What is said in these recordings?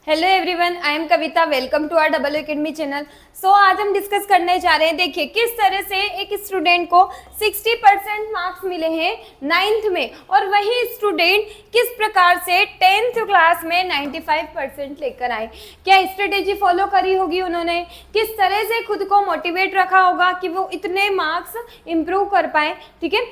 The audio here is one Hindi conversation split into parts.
Hello everyone, I am Kavita. Welcome to our double academy channel. So आज हम डिस्कस करने जा रहे हैं, देखिए किस तरह से एक स्टूडेंट को 60% मार्क्स मिले हैं 9th में, और वही स्टूडेंट किस प्रकार से 10th क्लास में 95% लेकर आए। क्या स्ट्रेटेजी फॉलो करी होगी उन्होंने, किस तरह से खुद को मोटिवेट रखा होगा कि वो इतने मार्क्स इम्प्रूव कर पाए। ठीक है,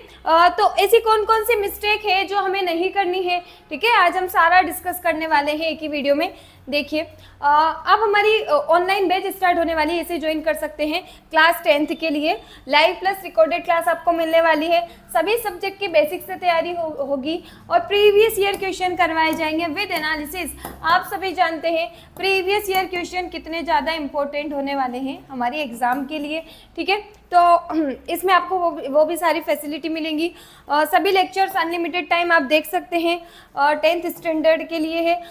तो ऐसी कौन कौन सी मिस्टेक है जो हमें नहीं करनी है। ठीक है, आज हम सारा डिस्कस करने वाले हैं एक ही वीडियो में। देखिए अब हमारी ऑनलाइन बैच स्टार्ट होने वाली है, इसे ज्वाइन कर सकते हैं। क्लास 10th के लिए लाइव प्लस रिकॉर्डेड क्लास आपको मिलने वाली है। सभी सब्जेक्ट की बेसिक से तैयारी होगी और प्रीवियस ईयर क्वेश्चन करवाए जाएंगे विद एनालिसिस। आप सभी जानते हैं प्रीवियस ईयर क्वेश्चन कितने ज़्यादा इंपॉर्टेंट होने वाले हैं हमारी एग्जाम के लिए। ठीक है, तो इसमें आपको वो भी सारी फैसिलिटी मिलेंगी। सभी लेक्चर्स अनलिमिटेड टाइम आप देख सकते हैं, 10th स्टैंडर्ड के लिए है।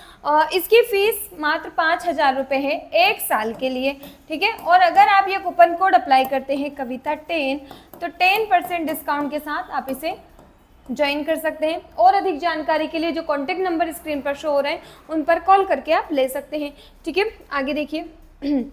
इसकी फीस मात्र 5,000 रुपये है 1 साल के लिए। ठीक है, और अगर आप ये कूपन कोड अप्लाई करते हैं कविता 10, तो 10% डिस्काउंट के साथ आप इसे ज्वाइन कर सकते हैं। और अधिक जानकारी के लिए जो कॉन्टैक्ट नंबर स्क्रीन पर शो हो रहे हैं उन पर कॉल करके आप ले सकते हैं। ठीक है, आगे देखिए।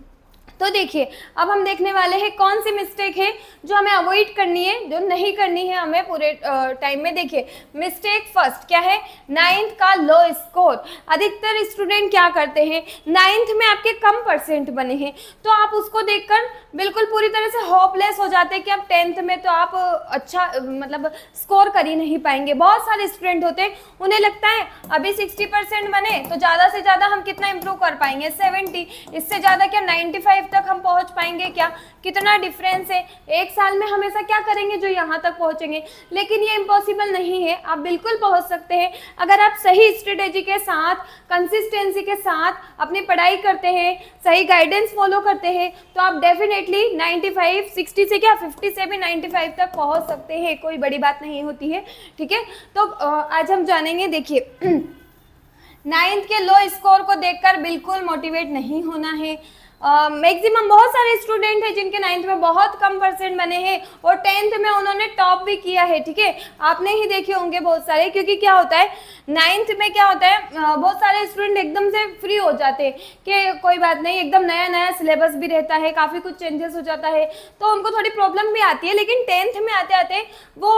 तो देखिए अब हम देखने वाले हैं कौन सी मिस्टेक है जो हमें अवॉइड करनी है, जो नहीं करनी है हमें पूरे टाइम में। देखिए मिस्टेक फर्स्ट क्या है, 9th का लो स्कोर। अधिकतर स्टूडेंट क्या करते हैं, 9th में आपके कम परसेंट बने हैं तो आप उसको देखकर बिल्कुल पूरी तरह से होपलेस हो जाते हैं कि अब 10th में तो आप अच्छा मतलब स्कोर कर ही नहीं पाएंगे। बहुत सारे स्टूडेंट होते हैं, उन्हें लगता है अभी 60% बने तो ज़्यादा से ज़्यादा हम कितना इंप्रूव कर पाएंगे, 70, इससे ज़्यादा क्या 95 तक हम पहुंच पाएंगे क्या। कितना डिफरेंस है, 1 साल में हम ऐसा क्या करेंगे जो यहाँ तक पहुंचेंगे। लेकिन ये इम्पॉसिबल नहीं है, आप बिल्कुल पहुंच सकते हैं अगर आप सही स्ट्रेटेजी के साथ, कंसिस्टेंसी के साथ अपनी पढ़ाई करते हैं, सही गाइडेंस फॉलो करते हैं, तो आप डेफिनेटली 95, 60 से क्या 50 से भी 95 तक पहुंच सकते हैं। कोई बड़ी बात नहीं होती है। ठीक है, तो आज हम जानेंगे। देखिए 9th के लो स्कोर को देखकर बिल्कुल मोटिवेट नहीं होना है। मैक्सिमम बहुत सारे स्टूडेंट हैं जिनके 9th में बहुत कम परसेंट बने हैं और 10th में उन्होंने टॉप भी किया है। ठीक है, आपने ही देखे होंगे बहुत सारे, क्योंकि क्या होता है 9th में क्या होता है, बहुत सारे स्टूडेंट एकदम से फ्री हो जाते हैं कि कोई बात नहीं, एकदम नया नया सिलेबस भी रहता है, काफ़ी कुछ चेंजेस हो जाता है तो उनको थोड़ी प्रॉब्लम भी आती है। लेकिन 10th में आते आते वो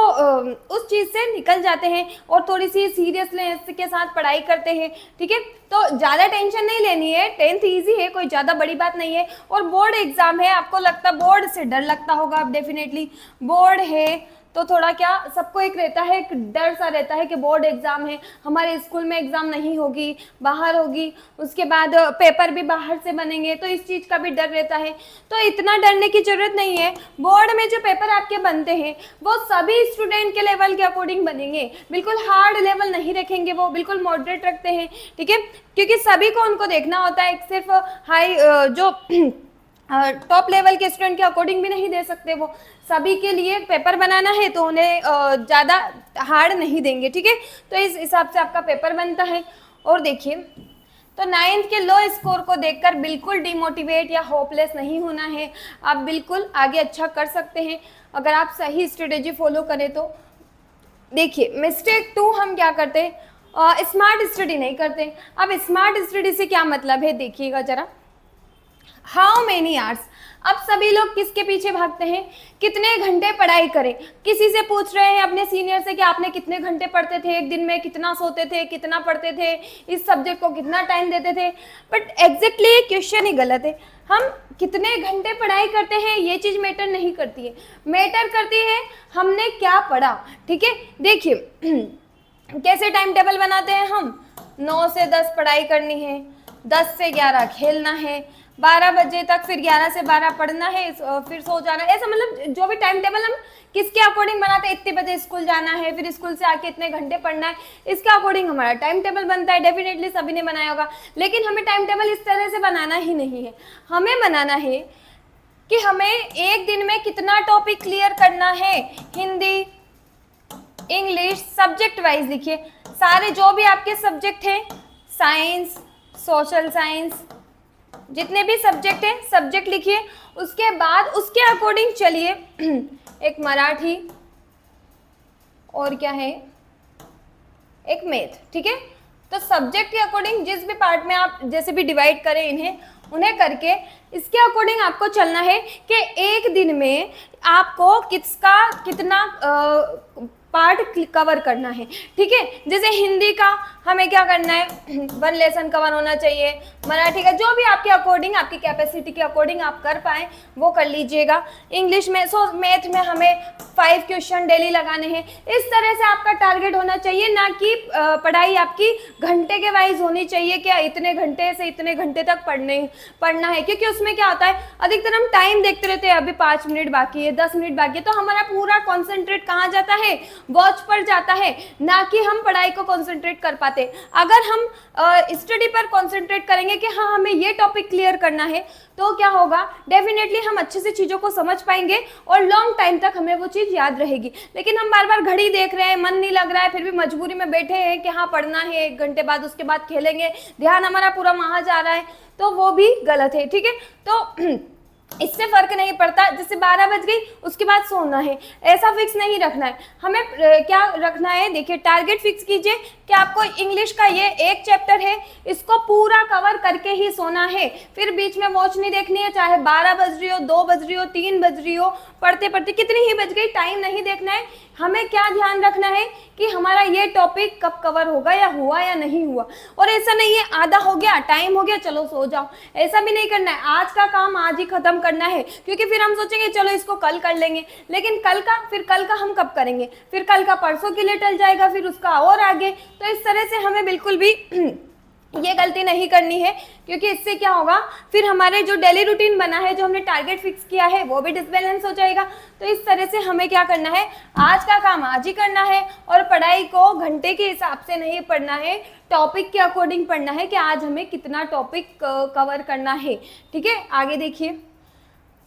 उस चीज़ से निकल जाते हैं और थोड़ी सी सीरियसनेस के साथ पढ़ाई करते हैं। ठीक है, तो ज़्यादा टेंशन नहीं लेनी है, 10th ईजी है, कोई ज़्यादा बड़ी बात नहीं है। और बोर्ड एग्जाम है, आपको लगता बोर्ड से डर लगता होगा, अब डेफिनेटली बोर्ड है तो थोड़ा क्या सबको एक रहता है, एक डर सा रहता है कि बोर्ड एग्जाम है, हमारे स्कूल में एग्जाम नहीं होगी, बाहर होगी, उसके बाद पेपर भी बाहर से बनेंगे, तो इस चीज़ का भी डर रहता है। तो इतना डरने की जरूरत नहीं है। बोर्ड में जो पेपर आपके बनते हैं वो सभी स्टूडेंट के लेवल के अकॉर्डिंग बनेंगे, बिल्कुल हार्ड लेवल नहीं रखेंगे, वो बिल्कुल मॉडरेट रखते हैं। ठीक है, क्योंकि सभी को उनको देखना होता है, सिर्फ हाई जो टॉप लेवल के स्टूडेंट के अकॉर्डिंग भी नहीं दे सकते। वो सभी के लिए पेपर बनाना है तो उन्हें ज़्यादा हार्ड नहीं देंगे। ठीक है, तो इस हिसाब से आपका पेपर बनता है। और देखिए तो 9th के लो स्कोर को देखकर बिल्कुल डिमोटिवेट या होपलेस नहीं होना है, आप बिल्कुल आगे अच्छा कर सकते हैं अगर आप सही स्ट्रेटेजी फॉलो करें तो। देखिए मिस्टेक 2 हम क्या करते हैं, स्मार्ट स्टडी नहीं करते। अब स्मार्ट स्टडी से क्या मतलब है, देखिएगा जरा। हाउ मेनी आवर्स, अब सभी लोग किसके पीछे भागते हैं, कितने घंटे पढ़ाई करें। किसी से पूछ रहे हैं अपने सीनियर से कि आपने कितने घंटे पढ़ते थे एक दिन में, कितना सोते थे, कितना पढ़ते थे, इस सब्जेक्ट को कितना टाइम देते थे। बट एग्जैक्टली ये क्वेश्चन ही गलत है। हम कितने घंटे पढ़ाई करते हैं ये चीज़ मैटर नहीं करती है, मैटर करती है हमने क्या पढ़ा। ठीक है, देखिए कैसे टाइम टेबल बनाते हैं हम, 9 से 10 पढ़ाई करनी है, 10 से 11 खेलना है, 12 बजे तक, फिर 11 से 12 पढ़ना है, फिर सो जाना है। ऐसा मतलब जो भी टाइम टेबल हम किसके अकॉर्डिंग बनाते हैं, इतने बजे स्कूल जाना है, फिर स्कूल से आके इतने घंटे पढ़ना है, इसके अकॉर्डिंग हमारा टाइम टेबल बनता है। डेफिनेटली सभी ने बनाया होगा, लेकिन हमें टाइम टेबल इस तरह से बनाना ही नहीं है। हमें बनाना है कि हमें एक दिन में कितना टॉपिक क्लियर करना है, हिंदी, इंग्लिश, सब्जेक्ट वाइज लिखिए सारे जो भी आपके सब्जेक्ट हैं, साइंस, सोशल साइंस, जितने भी सब्जेक्ट हैं सब्जेक्ट लिखिए। उसके बाद उसके अकॉर्डिंग चलिए, एक मराठी और क्या है, एक मैथ। ठीक है, तो सब्जेक्ट के अकॉर्डिंग जिस भी पार्ट में आप जैसे भी डिवाइड करें इन्हें, उन्हें करके इसके अकॉर्डिंग आपको चलना है कि एक दिन में आपको कितना पार्ट कवर करना है, ठीक है। जैसे हिंदी का हमें क्या करना है, 1 लेसन कवर होना चाहिए, मराठी का जो भी आपके अकॉर्डिंग, आपकी कैपेसिटी के अकॉर्डिंग आप कर पाए वो कर लीजिएगा। इंग्लिश में, मैथ में हमें 5 क्वेश्चन डेली लगाने हैं। इस तरह से आपका टारगेट होना चाहिए, ना कि पढ़ाई आपकी घंटे के वाइज होनी चाहिए कि इतने घंटे से इतने घंटे तक पढ़ना है, क्योंकि उसमें क्या होता है अधिकतर हम टाइम देखते रहते हैं, अभी 5 मिनट बाकी है, 10 मिनट बाकी है, तो हमारा पूरा कॉन्सेंट्रेट कहाँ जाता है, वॉच पर जाता है, ना कि हम पढ़ाई को कंसंट्रेट कर पाते। अगर हम स्टडी पर कंसंट्रेट करेंगे कि हाँ हमें ये टॉपिक क्लियर करना है, तो क्या होगा, डेफिनेटली हम अच्छे से चीज़ों को समझ पाएंगे और लॉन्ग टाइम तक हमें वो चीज़ याद रहेगी। लेकिन हम बार बार घड़ी देख रहे हैं, मन नहीं लग रहा है, फिर भी मजबूरी में बैठे हैं कि हाँ पढ़ना है, 1 घंटे बाद उसके बाद खेलेंगे, ध्यान हमारा पूरा वहाँ जा रहा है, तो वो भी गलत है, ठीक है। तो इससे फर्क नहीं पड़ता, जैसे 12 बज गई उसके बाद सोना है, ऐसा फिक्स नहीं रखना है हमें। क्या रखना है, देखिए टारगेट फिक्स कीजिए कि आपको इंग्लिश का ये 1 चैप्टर है, इसको पूरा कवर करके ही सोना है, फिर बीच में वॉच नहीं देखनी है, चाहे 12 बज रही हो, 2 बज रही हो, 3 बज रही हो, पढ़ते पढ़ते कितनी ही बज गई, टाइम नहीं देखना है। हमें क्या ध्यान रखना है कि हमारा ये टॉपिक कब कवर होगा, या हुआ या नहीं हुआ। और ऐसा नहीं है आधा हो गया, टाइम हो गया, चलो सो जाओ, ऐसा भी नहीं करना है। आज का काम आज ही खत्म करना है, क्योंकि फिर हम सोचेंगे चलो इसको कल कर लेंगे, लेकिन कल का हम कब करेंगे, फिर कल का परसों के लिए टल जाएगा, फिर उसका और आगे। तो इस तरह से हमें बिल्कुल भी ये गलती नहीं करनी है, क्योंकि इससे क्या होगा, फिर हमारे जो डेली रूटीन बना है, जो हमने टारगेट फिक्स किया है, वो भी डिसबैलेंस हो जाएगा। तो इस तरह से हमें क्या करना है, आज का काम आज ही करना है, और पढ़ाई को घंटे के हिसाब से नहीं पढ़ना है, टॉपिक के अकॉर्डिंग पढ़ना है कि आज हमें कितना टॉपिक कवर करना है, ठीक है। आगे देखिए,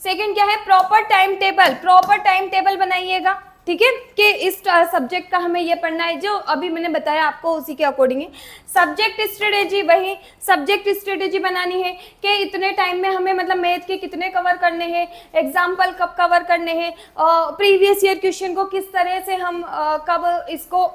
सेकंड क्या है, प्रॉपर टाइम टेबल बनाइएगा, ठीक है, कि इस सब्जेक्ट का हमें ये पढ़ना है, जो अभी मैंने बताया आपको उसी के अकॉर्डिंग है। सब्जेक्ट स्ट्रेटेजी, वही सब्जेक्ट स्ट्रेटेजी बनानी है कि इतने टाइम में हमें मतलब मैथ के कितने कवर करने हैं, एग्जाम्पल कब कवर करने हैं, प्रीवियस ईयर क्वेश्चन को किस तरह से हम कब इसको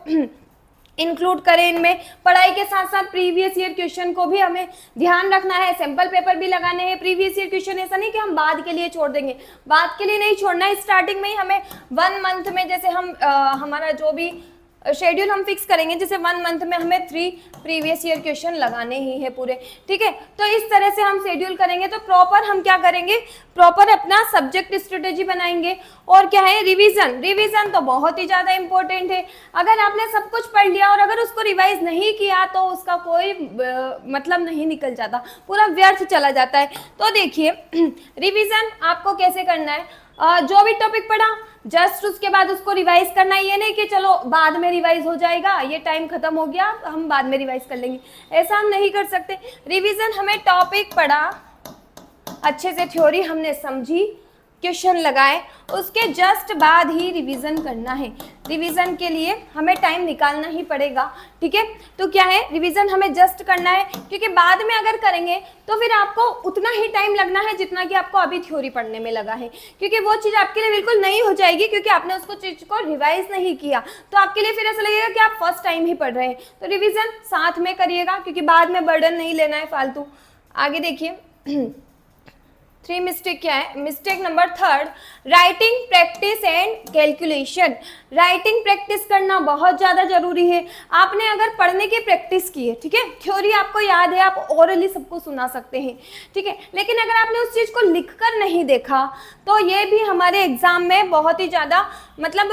इंक्लूड करें इनमें। पढ़ाई के साथ साथ प्रीवियस ईयर क्वेश्चन को भी हमें ध्यान रखना है, सैंपल पेपर भी लगाने हैं। प्रीवियस ईयर क्वेश्चन ऐसा नहीं कि हम बाद के लिए छोड़ देंगे, बाद के लिए नहीं छोड़ना है, स्टार्टिंग में ही हमें 1 मंथ में, जैसे हम हमारा जो भी शेड्यूल हम फिक्स करेंगे, जैसे 1 मंथ में हमें 3 प्रीवियस ईयर क्वेश्चन लगाने ही है पूरे, ठीक है। तो इस तरह से हम शेड्यूल करेंगे, तो प्रॉपर हम क्या करेंगे, प्रॉपर अपना सब्जेक्ट स्ट्रेटेजी बनाएंगे। और क्या है, रिवीजन तो बहुत ही ज़्यादा इंपॉर्टेंट है। अगर आपने सब कुछ पढ़ लिया और अगर उसको रिवाइज नहीं किया, तो उसका कोई मतलब नहीं निकल जाता, पूरा व्यर्थ चला जाता है। तो देखिए रिवीजन आपको कैसे करना है, जो भी टॉपिक पढ़ा जस्ट उसके बाद उसको रिवाइज करना है, ये नहीं कि चलो बाद में रिवाइज हो जाएगा, ये टाइम खत्म हो गया हम बाद में रिवाइज कर लेंगे, ऐसा हम नहीं कर सकते। रिवीजन हमें टॉपिक पढ़ा, अच्छे से थ्योरी हमने समझी, क्वेश्चन लगाए, उसके जस्ट बाद ही रिवीजन करना है। रिवीजन के लिए हमें टाइम निकालना ही पड़ेगा, ठीक है। तो क्या है, रिवीजन हमें जस्ट करना है, क्योंकि बाद में अगर करेंगे तो फिर आपको उतना ही टाइम लगना है जितना कि आपको अभी थ्योरी पढ़ने में लगा है, क्योंकि वो चीज़ आपके लिए बिल्कुल नई हो जाएगी, क्योंकि आपने उसको चीज़ को रिवाइज नहीं किया। तो आपके लिए फिर ऐसा लगेगा कि आप फर्स्ट टाइम ही पढ़ रहे हैं। तो रिविजन साथ में करिएगा, क्योंकि बाद में बर्डन नहीं लेना है फालतू। आगे देखिए 3 मिस्टेक क्या है, mistake number 3, writing practice and calculation. Writing practice करना बहुत ज़्यादा जरूरी है। आपने अगर पढ़ने की प्रैक्टिस की है, ठीक है, थ्योरी आपको याद है, आप ओरली सबको सुना सकते हैं, ठीक है, लेकिन अगर आपने उस चीज़ को लिखकर नहीं देखा, तो ये भी हमारे एग्जाम में बहुत ही ज़्यादा मतलब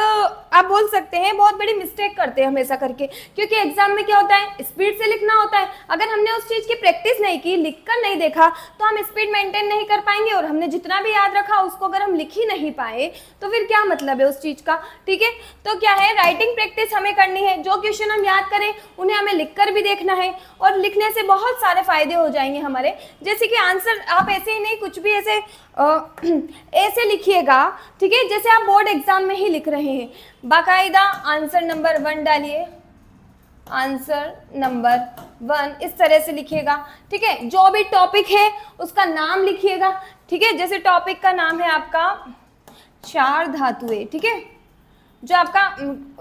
आप बोल सकते हैं बहुत बड़ी मिस्टेक करते हैं हमेशा करके, क्योंकि एग्जाम में क्या होता है, स्पीड से लिखना होता है। अगर हमने उस चीज़ की प्रैक्टिस नहीं की, लिखकर नहीं देखा, तो हम स्पीड मेंटेन नहीं कर पाएंगे, और हमने जितना भी याद रखा उसको अगर हम लिख ही नहीं पाए, तो फिर क्या मतलब है उस चीज़ का, ठीक है। तो क्या है, राइटिंग प्रैक्टिस हमें करनी है, जो क्वेश्चन हम याद करें उन्हें हमें लिखकर भी देखना है, और लिखने से बहुत सारे फायदे हो जाएंगे हमारे। जैसे कि आंसर आप ऐसे ही नहीं, कुछ भी ऐसे लिखिएगा, ठीक है, जैसे आप बोर्ड एग्जाम में ही लिख रहे हैं। बाकायदा आंसर नंबर 1 डालिए, आंसर नंबर 1 इस तरह से लिखिएगा, ठीक है। जो भी टॉपिक है उसका नाम लिखिएगा, ठीक है। जैसे टॉपिक का नाम है आपका 4 धातुएं, ठीक है, जो आपका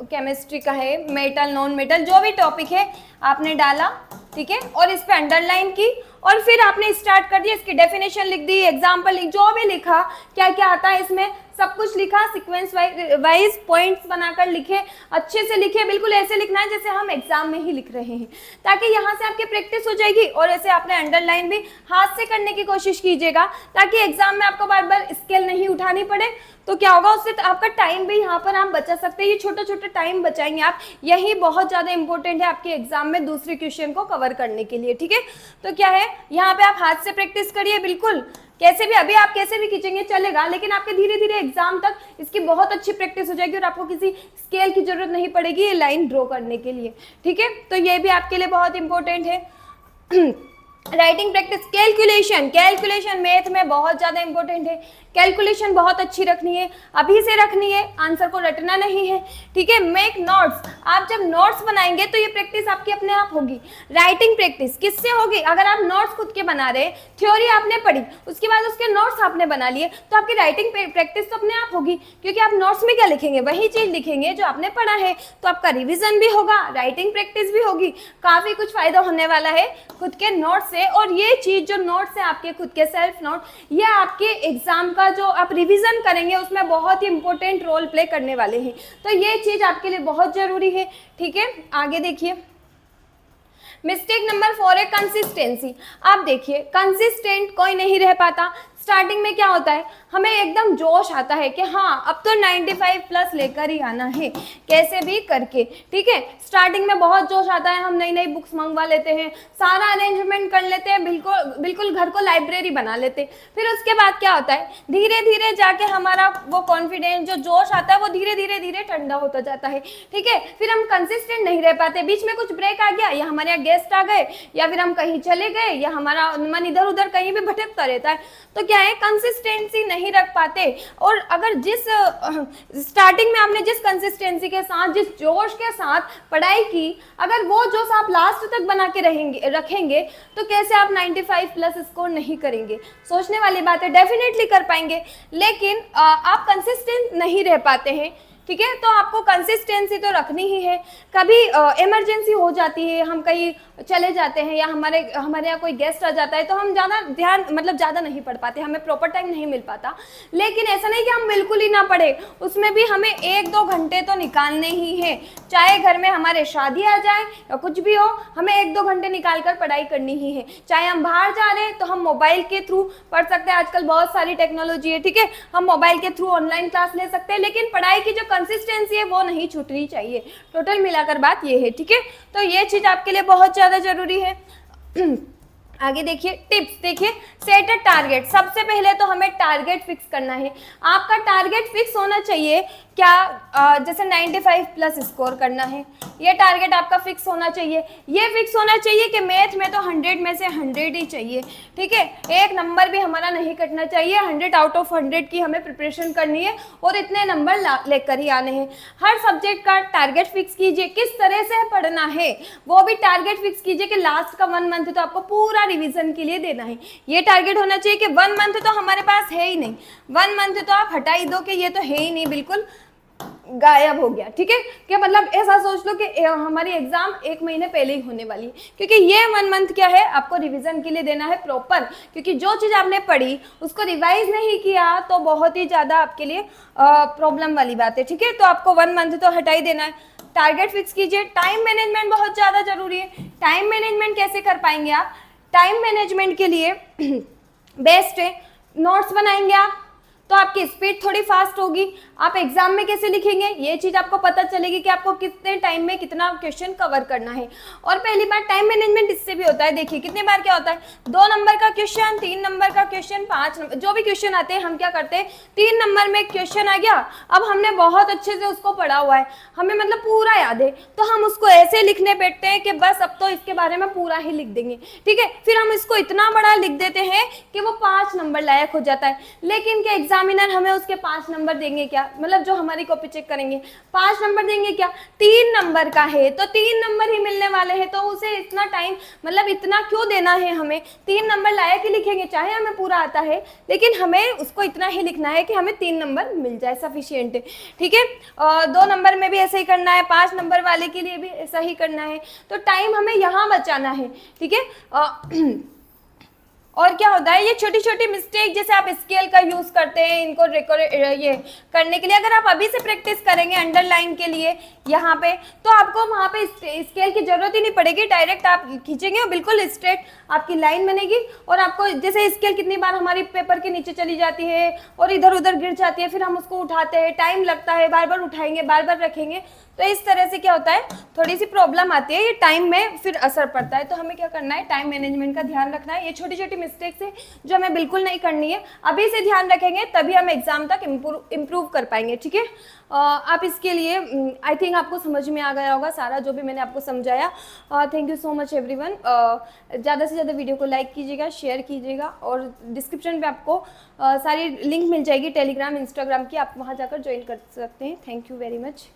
केमिस्ट्री का है, मेटल नॉन मेटल जो भी टॉपिक है आपने डाला, ठीक है, और इस पे अंडरलाइन की और फिर आपने स्टार्ट कर दिया, इसकी डेफिनेशन लिख दी, एग्जाम्पल लिख, जो भी लिखा, क्या क्या आता है इसमें सब कुछ लिखा, सीक्वेंस वाइज पॉइंट्स बनाकर लिखे, अच्छे से लिखे, बिल्कुल ऐसे लिखना है जैसे हम एग्जाम में ही लिख रहे हैं, ताकि यहाँ से आपकी प्रैक्टिस हो जाएगी। और ऐसे आपने अंडरलाइन भी हाथ से करने की कोशिश कीजिएगा, ताकि एग्जाम में आपको बार बार स्केल नहीं उठानी पड़े। तो क्या होगा, उससे तो आपका टाइम भी यहाँ पर आप बचा सकते हैं, ये छोटे छोटे टाइम बचाएंगे आप, यही बहुत ज़्यादा इंपॉर्टेंट है आपके एग्जाम में दूसरे क्वेश्चन को कवर करने के लिए, ठीक है। तो क्या है, यहाँ पे आप हाथ से प्रैक्टिस करिए, बिल्कुल कैसे भी, अभी आप कैसे भी खींचेंगे चलेगा, लेकिन आपके धीरे धीरे एग्जाम तक इसकी बहुत अच्छी प्रैक्टिस हो जाएगी और आपको किसी स्केल की जरूरत नहीं पड़ेगी ये लाइन ड्रॉ करने के लिए, ठीक है। तो ये भी आपके लिए बहुत इंपॉर्टेंट है। राइटिंग प्रैक्टिस, कैलकुलेशन मैथ में बहुत ज़्यादा इंपॉर्टेंट है, कैलकुलेशन बहुत अच्छी रखनी है, अभी से रखनी है, आंसर को रटना नहीं है, ठीक है। मेक नोट्स, आप जब नोट्स बनाएंगे तो ये प्रैक्टिस आपकी अपने आप होगी। राइटिंग प्रैक्टिस किससे होगी, अगर आप नोट्स खुद के बना रहे, थ्योरी आपने पढ़ी, उसके बाद उसके नोट्स आपने बना लिए, तो आपकी राइटिंग प्रैक्टिस तो अपने आप होगी, क्योंकि आप नोट्स में क्या लिखेंगे, वही चीज़ लिखेंगे जो आपने पढ़ा है, तो आपका रिविजन भी होगा, राइटिंग प्रैक्टिस भी होगी, काफ़ी कुछ फायदा होने वाला है खुद के नोट्स से। और ये चीज़ जो नोट्स है आपके खुद के सेल्फ नोट, ये आपके एग्जाम का जो आप रिवीजन करेंगे उसमें बहुत ही इंपॉर्टेंट रोल प्ले करने वाले हैं, तो ये चीज़ आपके लिए बहुत जरूरी है, ठीक है। आगे देखिए, मिस्टेक नंबर 4 है कंसिस्टेंसी। आप देखिए, कंसिस्टेंट कोई नहीं रह पाता। स्टार्टिंग में क्या होता है, हमें एकदम जोश आता है कि हाँ अब तो 95 प्लस लेकर ही आना है कैसे भी करके, ठीक है। स्टार्टिंग में बहुत जोश आता है, हम नई नई बुक्स मंगवा लेते हैं, सारा अरेंजमेंट कर लेते हैं, बिल्कुल घर को लाइब्रेरी बना लेते हैं। फिर उसके बाद क्या होता है, धीरे धीरे जाके हमारा वो कॉन्फिडेंस, जो जोश आता है वो धीरे धीरे ठंडा होता जाता है, ठीक है। फिर हम कंसिस्टेंट नहीं रह पाते, बीच में कुछ ब्रेक आ गया, या हमारे यहाँ गेस्ट आ गए, या फिर हम कहीं चले गए, या हमारा मन इधर उधर कहीं भी भटकता रहता है, तो क्या है, कंसिस्टेंसी नहीं रख पाते। और अगर जिस स्टार्टिंग में आपने जिस कंसिस्टेंसी के साथ, जिस जोश के साथ पढ़ाई की, अगर वो जोश आप लास्ट तक बना के रखेंगे तो कैसे आप 95 प्लस स्कोर नहीं करेंगे, सोचने वाली बात है। डेफिनेटली कर पाएंगे, लेकिन आप कंसिस्टेंट नहीं रह पाते हैं, ठीक है। तो आपको कंसिस्टेंसी तो रखनी ही है। कभी इमरजेंसी हो जाती है, हम कहीं चले जाते हैं, या हमारे यहाँ कोई गेस्ट आ जाता है, तो हम ज़्यादा ध्यान, मतलब ज़्यादा नहीं पढ़ पाते, हमें प्रॉपर टाइम नहीं मिल पाता। लेकिन ऐसा नहीं कि हम बिल्कुल ही ना पढ़े, उसमें भी हमें 1-2 घंटे तो निकालने ही है, चाहे घर में हमारे शादी आ जाए या कुछ भी हो, हमें 1-2 घंटे निकाल कर पढ़ाई करनी ही है। चाहे हम बाहर जा रहे हैं तो हम मोबाइल के थ्रू पढ़ सकते हैं, आजकल बहुत सारी टेक्नोलॉजी है, ठीक है, हम मोबाइल के थ्रू ऑनलाइन क्लास ले सकते हैं, लेकिन पढ़ाई की जो कंसिस्टेंसी है वो नहीं छूटनी चाहिए। टोटल मिलाकर बात ये है, ठीक है। तो ये चीज़ आपके लिए बहुत ज़्यादा जरूरी है। आगे देखिए, टिप्स देखिए, सेट अ टारगेट। सबसे पहले तो हमें टारगेट फिक्स करना है। आपका टारगेट फिक्स होना चाहिए, क्या जैसे 95 प्लस स्कोर करना है, ये टारगेट आपका फिक्स होना चाहिए। ये फिक्स होना चाहिए कि मैथ में तो 100 में से 100 ही चाहिए, ठीक है, एक नंबर भी हमारा नहीं कटना चाहिए। 100 आउट ऑफ 100 की हमें प्रिपरेशन करनी है और इतने नंबर लेकर ही आने हैं। हर सब्जेक्ट का टारगेट फिक्स कीजिए, किस तरह से पढ़ना है वो भी टारगेट फिक्स कीजिए कि लास्ट का 1 मंथ तो आपको पूरा रिवीजन के लिए देना है। ये टारगेट होना चाहिए कि 1 मंथ तो हमारे पास है ही नहीं, 1 मंथ तो आप हटा ही दो कि ये तो है ही नहीं, बिल्कुल गायब हो गया, ठीक है। क्या मतलब, ऐसा सोच लो कि हमारी एग्जाम 1 महीने पहले ही होने वाली है, क्योंकि ये 1 मंथ क्या है, आपको रिवीजन के लिए देना है प्रॉपर, क्योंकि जो चीज़ आपने पढ़ी उसको रिवाइज नहीं किया तो बहुत ही ज़्यादा आपके लिए प्रॉब्लम वाली बात है, ठीक है। तो आपको 1 मंथ तो हटा ही देना है। टारगेट फिक्स कीजिए। टाइम मैनेजमेंट बहुत ज़्यादा जरूरी है। टाइम मैनेजमेंट कैसे कर पाएंगे आप, टाइम मैनेजमेंट के लिए बेस्ट है, नोट्स बनाएंगे आप तो आपकी स्पीड थोड़ी फास्ट होगी। आप एग्जाम में कैसे लिखेंगे ये चीज़ आपको पता चलेगी कि आपको कितने टाइम में कितना क्वेश्चन कवर करना है। और पहली बार टाइम मैनेजमेंट इससे भी होता है, देखिए कितने बार क्या होता है, 2 नंबर का क्वेश्चन, 3 नंबर का क्वेश्चन, 5 नंबर, जो भी क्वेश्चन आते हैं हम क्या करते हैं, 3 नंबर में क्वेश्चन आ गया, अब हमने बहुत अच्छे से उसको पढ़ा हुआ है, हमें मतलब पूरा याद है, तो हम उसको ऐसे लिखने बैठते हैं कि बस अब तो इसके बारे में पूरा ही लिख देंगे, ठीक है। फिर हम इसको इतना बड़ा लिख देते हैं कि वो 5 नंबर लायक हो जाता है। लेकिन क्या एग्जाम एग्जामिनर हमें उसके 5 नंबर देंगे क्या, मतलब जो हमारी कॉपी चेक करेंगे 5 नंबर देंगे क्या, 3 नंबर का है तो 3 नंबर ही मिलने वाले हैं, तो उसे इतना टाइम मतलब इतना क्यों देना है हमें, 3 नंबर लायक ही लिखेंगे, चाहे हमें पूरा आता है लेकिन हमें उसको इतना ही लिखना है कि हमें 3 नंबर मिल जाए, सफिशियंट है, ठीक है। 2 नंबर में भी ऐसा ही करना है, 5 नंबर वाले के लिए भी ऐसा ही करना है, तो टाइम हमें यहाँ बचाना है, ठीक है। और क्या होता है, ये छोटी छोटी मिस्टेक जैसे आप स्केल का यूज करते हैं इनको ये करने के लिए, अगर आप अभी से प्रैक्टिस करेंगे अंडरलाइन के लिए यहाँ पे, तो आपको वहाँ पे स्केल की जरूरत ही नहीं पड़ेगी, डायरेक्ट आप खींचेंगे और बिल्कुल स्ट्रेट आपकी लाइन बनेगी। और आपको जैसे स्केल कितनी बार हमारी पेपर के नीचे चली जाती है और इधर उधर गिर जाती है, फिर हम उसको उठाते हैं, टाइम लगता है, बार बार उठाएंगे, बार बार रखेंगे, तो इस तरह से क्या होता है, थोड़ी सी प्रॉब्लम आती है, ये टाइम में फिर असर पड़ता है। तो हमें क्या करना है, टाइम मैनेजमेंट का ध्यान रखना है, ये छोटी छोटी मिस्टेक्स है जो हमें बिल्कुल नहीं करनी है, अभी से ध्यान रखेंगे तभी हम एग्जाम तक इम्प्रूव कर पाएंगे, ठीक है। आप इसके लिए आई थिंक आपको समझ में आ गया होगा सारा जो भी मैंने आपको समझाया। Thank you so much everyone. ज़्यादा से ज़्यादा वीडियो को लाइक कीजिएगा, शेयर कीजिएगा, और डिस्क्रिप्शन पे आपको सारी लिंक मिल जाएगी टेलीग्राम इंस्टाग्राम की, आप वहाँ जाकर ज्वाइन कर सकते हैं। Thank you very much.